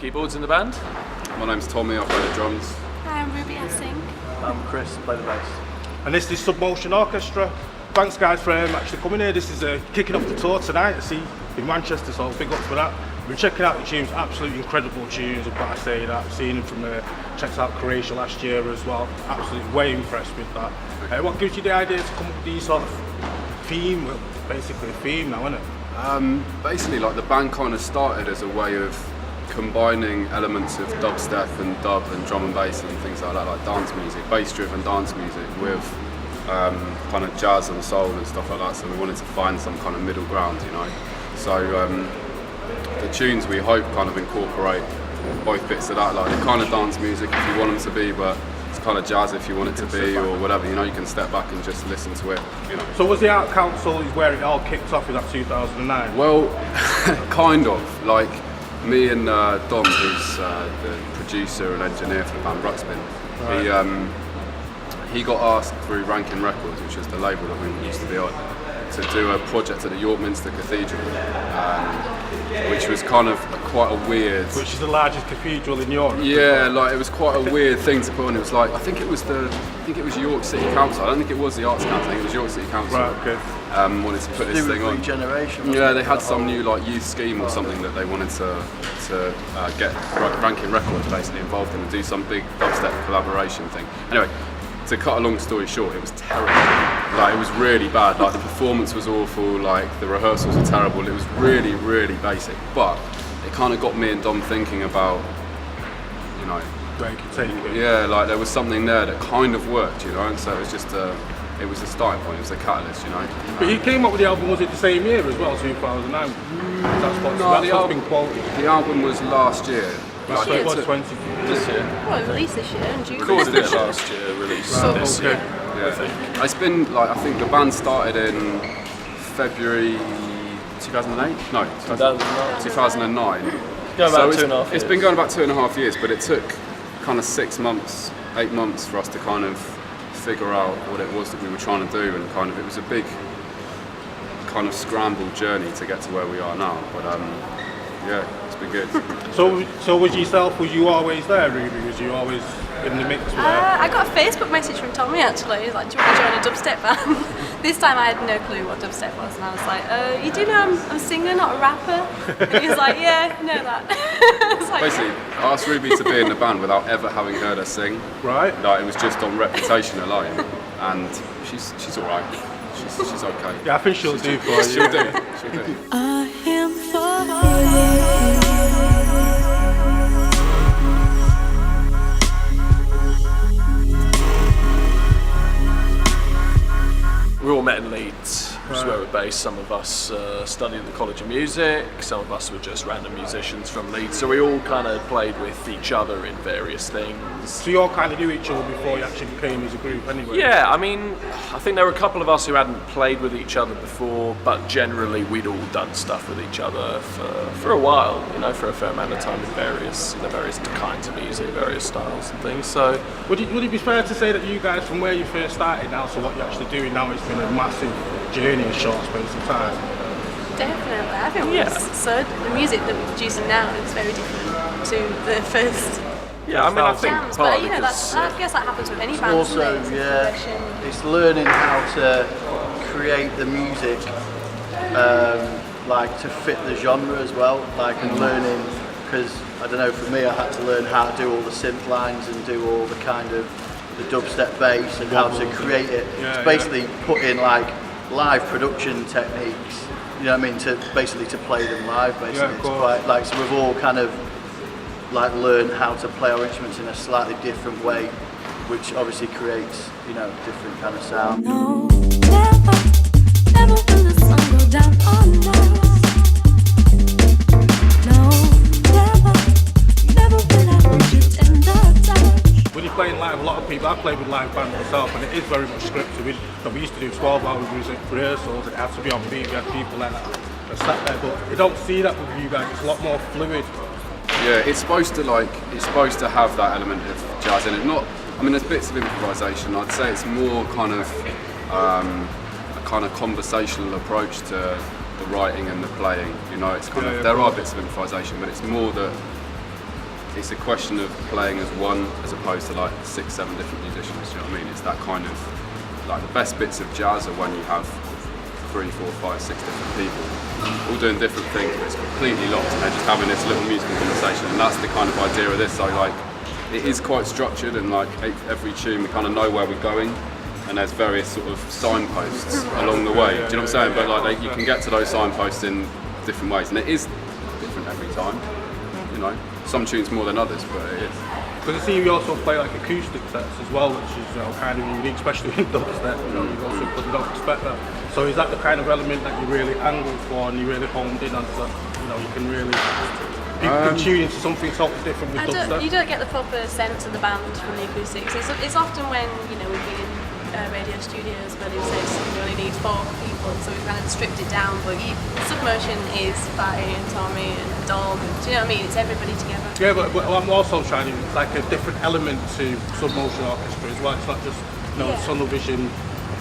keyboards in the band. My name's Tommy, I play the drums. Hi, I'm Ruby, I sing. I'm Chris, play the bass. And this is Submotion Orchestra. Thanks guys for actually coming here. This is kicking off the tour tonight, I see, in Manchester, so big up for that. We've been checking out the tunes, absolutely incredible tunes, I've got to say that. I've seen them from checked out Croatia last year as well. Absolutely way impressed with that. What gives you the idea to come up with these sort of theme, well, basically a theme now, isn't it? Basically, like the band kind of started as a way of combining elements of dubstep and dub and drum and bass and things like that, like dance music, bass-driven dance music with kind of jazz and soul and stuff like that. So we wanted to find some kind of middle ground, you know. So the tunes we hope kind of incorporate both bits of that, like the kind of dance music if you want them to be, but it's kind of jazz if you want it to be, or whatever. You know, you can step back and just listen to it. You know. So was the Art Council is where it all kicked off in that 2009? Well, kind of. Like me and Dom, who's the producer and engineer for the band Ruxpin, he got asked through Rankin Records, which is the label that we used to be on, to do a project at the York Minster Cathedral, which was kind of quite a weird... Which is the largest cathedral in Europe. Yeah, like it was quite a weird thing to put on. It was like, I think it was York City Council. I don't think it was the Arts Council, I think it was York City Council. Right, okay. Wanted to put this thing on. Regeneration. Yeah, they had some new like youth scheme or something that they wanted to get Rankin Records basically involved in and do some big dubstep collaboration thing. Anyway, to cut a long story short, it was terrible. Like it was really bad. Like the performance was awful. Like the rehearsals were terrible. It was really, really basic. But it kind of got me and Dom thinking about, you know, yeah, like there was something there that kind of worked, you know. And so it was just it was the starting point. It was the catalyst, you know. But you came up with the album, was it the same year as well, 2009? That's what's been quoted. The album was last year. So it was 20. This year. Well, it released this year in June. Recorded it last year, released this year. Yeah. It's been like, I think the band started in February 2008? No, 2009. Going about 2.5 years. It's been going about 2.5 years, but it took kind of 6 months, 8 months for us to kind of figure out what it was that we were trying to do, and kind of it was a big kind of scrambled journey to get to where we are now. But yeah, it's been good. So was you always there, Ruby? Was you always in the mix with that? I got a Facebook message from Tommy actually. He was like, do you want to join a dubstep band? This time I had no clue what dubstep was, and I was like, you do know I'm a singer, not a rapper? And he was like, yeah, I know that. I was like, Basically, I asked Ruby to be in the band without ever having heard her sing. Right. Like it was just on reputation alone, and she's all right. She's okay. Yeah, I think she'll do for you. She'll do. She'll do. I am for you. We all met in Leeds, which is where we're based. Some of us studied at the College of Music, some of us were just random musicians from Leeds, so we all kind of played with each other in various things. So you all kind of knew each other before you actually came as a group anyway? Yeah, I mean, I think there were a couple of us who hadn't played with each other before, but generally we'd all done stuff with each other for a while, you know, for a fair amount of time in various kinds of music, various styles and things. So Would it be fair to say that you guys, from where you first started now to what you're actually doing now, it's been a massive journey in a short space of time? definitely. I think so. The music that we're producing now is very different to the first yeah, I mean, I think jams. partly But you know, because I guess that happens with any band. Also, isn't it? yeah, Progression. it's learning how to create the music, like to fit the genre as well, like and learning, because I don't know, for me I had to learn how to do all the synth lines and do all the kind of the dubstep bass and how to create it. It's basically put in like live production techniques, you know what I mean, to basically to play them live basically. Yeah, it's quite like, so we've all kind of like learned how to play our instruments in a slightly different way, which obviously creates, you know, different kind of sound. No, never will the sun go down on us. No, never will I hold you tender touch. When you're playing live, a lot of people, I've played with live bands myself, and it is very much scripted. We used to do 12-hour music rehearsals, it had to be on beat, we had people like that sat there, but you don't see that with you guys, it's a lot more fluid. Yeah, it's supposed to have that element of jazz in it. Not, I mean, there's bits of improvisation. I'd say it's more kind of a kind of conversational approach to the writing and the playing. You know, it's kind of there are bits of improvisation, but it's more that it's a question of playing as one as opposed to like 6, 7 different musicians. Do you know what I mean? It's that kind of like the best bits of jazz are when you have 3, 4, 5, 6 different people all doing different things, but it's completely locked and they're just having this little musical conversation, and that's the kind of idea of this. So like it is quite structured, and like every tune we kind of know where we're going, and there's various sort of signposts along the way. Do you know what I'm saying? But like you can get to those signposts in different ways, and it is different every time. You know, some tunes more than others, but it is. Because I see you also play like acoustic sets as well, which is kind of unique, especially in dubstep. You also you don't expect that. So is that the kind of element that you really angled for and you really honed in on? So that you can really people can tune into something totally different with dubstep. You don't get the proper sense of the band from the acoustics. It's often when we've been in radio studios where they say you only need 4 people, so we've kind of stripped it down. But Submotion is Fatty and Tommy and Dom. Do you know what I mean? It's everybody together. Yeah, but I'm also trying to like a different element to Submotion Orchestra as well. It's not just tunnel vision,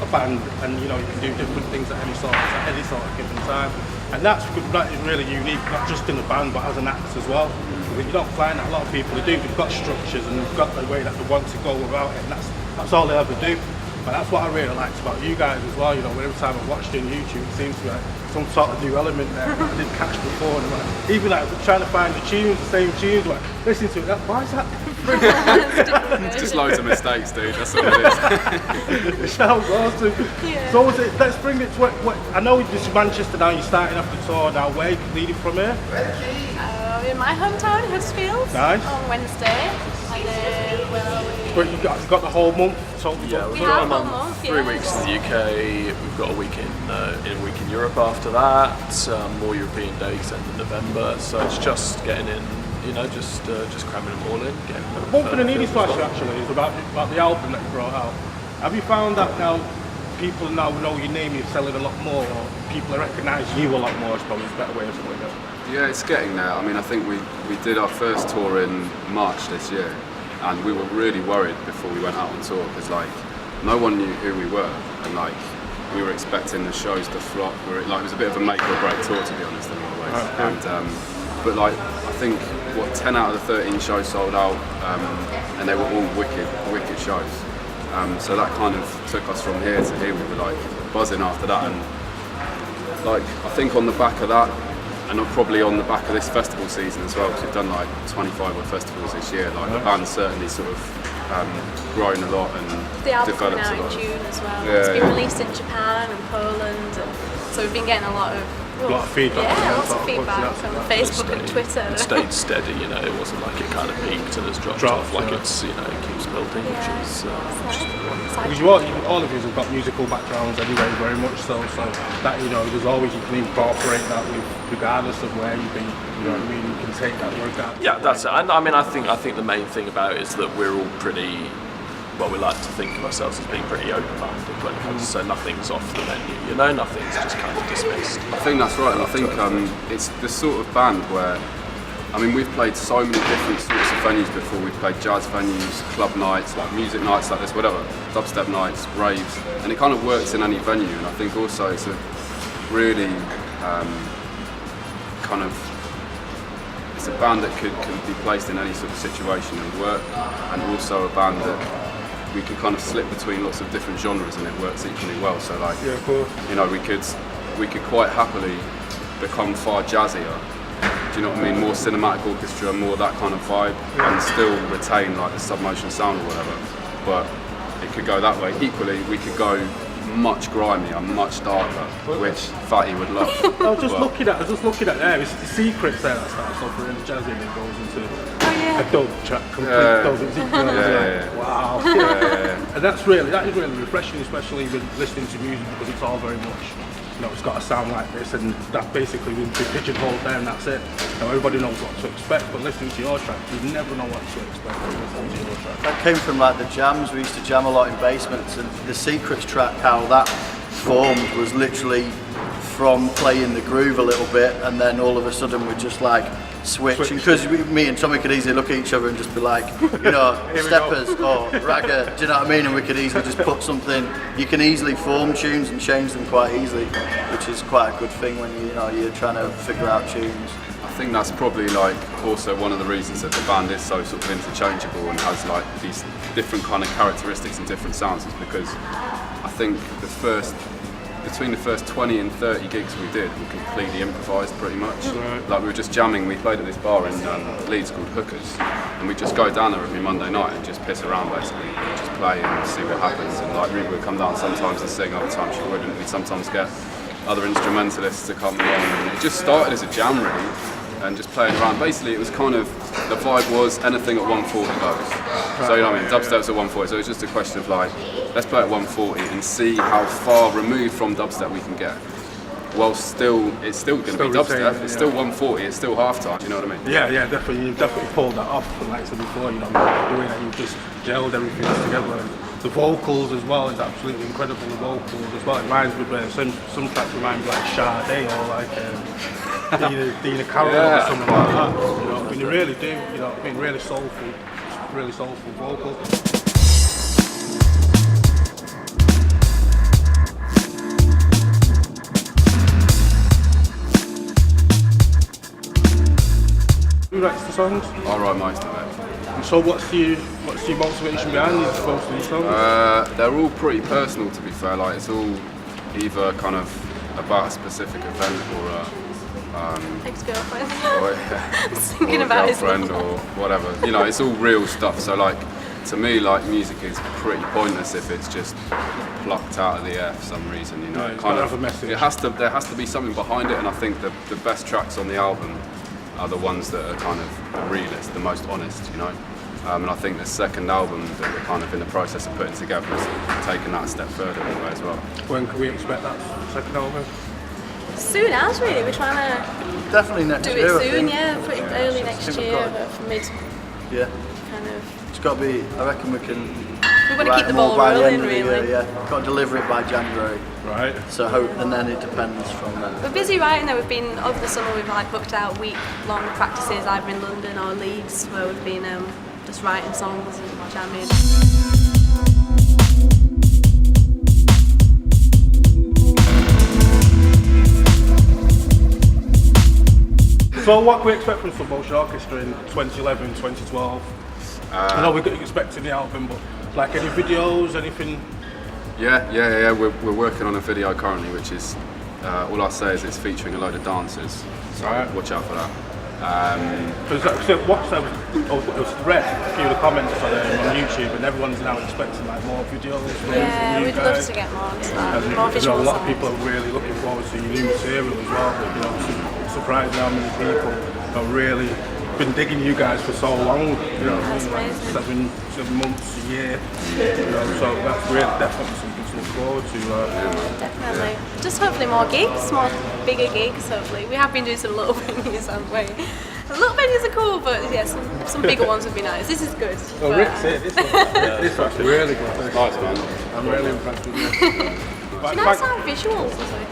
a band, and you can do different things at any sort of given time. And that is really unique, not just in the band, but as an act as well. Because you don't find that a lot of people do. They've got structures and they've got the way that they want to go about it, and that's all they ever do. But that's what I really liked about you guys as well. Every time I watched it on YouTube, it seems to be like some sort of new element there that I didn't catch before. And even like trying to find the tunes, the same tunes, like listening to it, why is that different? It's just loads of mistakes, dude. That's all it is. It sounds awesome. Yeah. So let's bring it to what I know this is Manchester now. You're starting off the tour now. Where are you leading from here? In my hometown, Huddersfield, Nice. on Wednesday, and then But you got the whole month. Totally Yeah, booked. we've We got have a one month, month, 3 yeah. weeks in the UK. We've got a week in Europe after that. More European dates end in November. So it's just getting in, just cramming them all in. One thing I needed to ask you actually is about the album that you brought out. Have you found that now people now know your name, you're selling a lot more, or people recognise you a lot more? Is probably a better way of putting it. Yeah, it's getting there. I mean, I think we did our first tour in March this year, and we were really worried before we went out on tour because like no one knew who we were, and like we were expecting the shows to flop. It was a bit of a make or break tour, to be honest, in a lot of ways. And but like I think 10 out of the 13 shows sold out, and they were all wicked shows. So that kind of took us from here to here. We were like buzzing after that, and like I think on the back of that, and probably on the back of this festival season as well, because we've done like 25 odd festivals this year. Like the band's certainly sort of grown a lot and the album coming developed out a lot. in June as well. Yeah, It's been yeah. released in Japan and Poland, and so we've been getting a lot of feedback. Yeah, lots of Yeah, feedback from Facebook and Twitter. It stayed steady, It wasn't like it kind of peaked and has dropped off. Like it's, it keeps building, which is Because all of you have got musical backgrounds anyway, very much so. So that there's always you can incorporate that with regardless of where you've been. You know what I mean? You can take that regardless. Yeah, that's it. And I mean, I think the main thing about it is that we're all pretty. Well, we like to think of ourselves as being pretty open-minded when it comes, so nothing's off the menu. Nothing's just kind of dismissed. I think that's right, and I think it's the sort of band where, I mean, we've played so many different sorts of venues before. We've played jazz venues, club nights, like music nights like this, whatever, dubstep nights, raves, and it kind of works in any venue. And I think also it's a really it's a band that can be placed in any sort of situation and work, and also a band that we can kind of slip between lots of different genres and it works equally well. So like, Yeah, of course. we could quite happily become far jazzier. Do you know what I mean? More cinematic orchestra, more that kind of vibe, and still retain like the Submotion sound or whatever. But it could go that way. Equally, we could go much grimier, much darker, which Fatty would love. I was just looking at there. It's the Secrets there that starts off really jazzy and then goes into a dub track, complete dub. Yeah. Wow. And that is really refreshing, especially with listening to music, because it's all very much, it's got to sound like this, and that basically will be pigeonholed there, and that's it. Everybody knows what to expect, but listening to your track, you never know what to expect when listening to your track. That came from like the jams. We used to jam a lot in basements, and the Secrets track, how that formed was literally from playing the groove a little bit, and then all of a sudden we're just like switching, because me and Tommy could easily look at each other and just be like, steppers or ragga, do you know what I mean? And we could easily just put something. You can easily form tunes and change them quite easily, which is quite a good thing when you're trying to figure out tunes. I think that's probably like also one of the reasons that the band is so sort of interchangeable and has like these different kind of characteristics and different sounds, is because I think between the first 20 and 30 gigs we did were completely improvised pretty much. Like we were just jamming. We played at this bar in Leeds called Hookers, and we'd just go down there every Monday night and just piss around basically, just play and see what happens. And like Reba would come down sometimes and sing, other times she wouldn't. We'd sometimes get other instrumentalists to come along, and it just started as a jam really, and just playing around. Basically it was kind of, the vibe was anything at 140 goes. So you know what I mean, dubstep's at 140, so it's just a question of like, let's play at 140 and see how far removed from dubstep we can get. Well, it's still going to be dubstep. It's still 140. It's still halftime. You know what I mean? Yeah, definitely. You've definitely pulled that off. And like I said before, you know, the way that you've just gelled everything together. And the vocals as well is absolutely incredible. The vocals as well. It reminds me of some tracks remind me like Sade or like Dina Carroll or something like that. You know, I mean, they really do. You know, I mean, really soulful vocals. Who writes the songs? I write most of it. And so what's your motivation behind most of these songs? They're all pretty personal, to be fair. Like it's all either kind of about a specific event or Ex-girlfriend. I was thinking about his girlfriend or whatever. You know, it's all real stuff. So like, to me, like music is pretty pointless if it's just plucked out of the air for some reason. You know, It's got to have a message. There has to be something behind it, and I think the best tracks on the album are the ones that are kind of the realest, the most honest, you know. And I think the second album that we're kind of in the process of putting together is taking that a step further anyway as well. When can we expect that second album? Soon as really, we're trying to Definitely next do year. it I soon, think. yeah, pretty early next think we've year, got- but for mid Yeah, kind of. it's got to be. I reckon we can. We want to write keep the more ball by the rolling end of the year, really. Yeah, got to deliver it by January. Right. So hope, and then it depends from there. We're busy writing though. We've been over the summer. We've like booked out week-long practices either in London or Leeds, where we've been just writing songs and jamming. So what can we expect from Sub Motion Orchestra in 2011, 2012? I know we're expecting the album, but like any videos, anything? Yeah. We're working on a video currently, which is all I say is it's featuring a load of dancers. So Right. watch out for that. So what's that? It was read a few of the comments on YouTube, and everyone's now expecting like more videos. Yeah, from you we'd guys. love to get more onto that. And, More you know, visual a lot of songs. people are really looking forward to your new material as well. You know, it's surprising how many people have really been digging you guys for so long. You know, That's like amazing. 7 months, a year. You know, so that's really definitely something to look forward to. Definitely. Just hopefully more gigs, more bigger gigs, hopefully. We have been doing some little venues, haven't we? Little venues are cool, but yeah, some bigger ones would be nice. This is good. Oh, but, Rick's here. This one's really good. Nice, man. I'm really impressed with you. It's nice to have visuals, isn't it?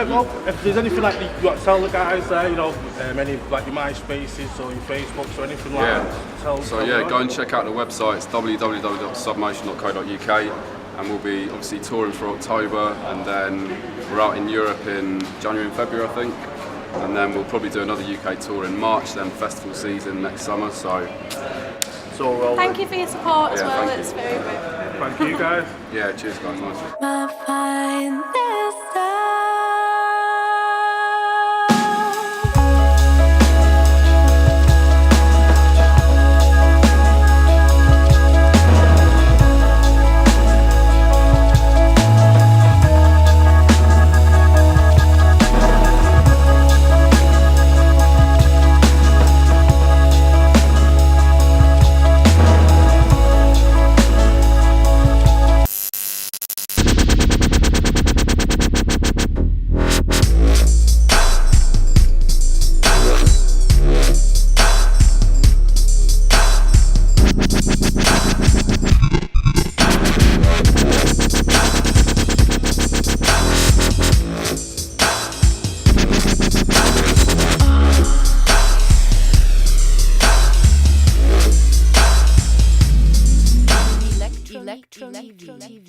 Well, if there's anything like you want to tell the guys there, you know, any like your MySpaces or your Facebooks or anything like that. So yeah, go and check out the website. It's www.submotion.co.uk, and we'll be obviously touring for October, and then we're out in Europe in January and February, I think, and then we'll probably do another UK tour in March. Then festival season next summer. So It's all rolling. Thank you for your support as Yeah, well. thank It's very great. Thank you guys. yeah, cheers guys. Nice. My finest hour. Electron TV.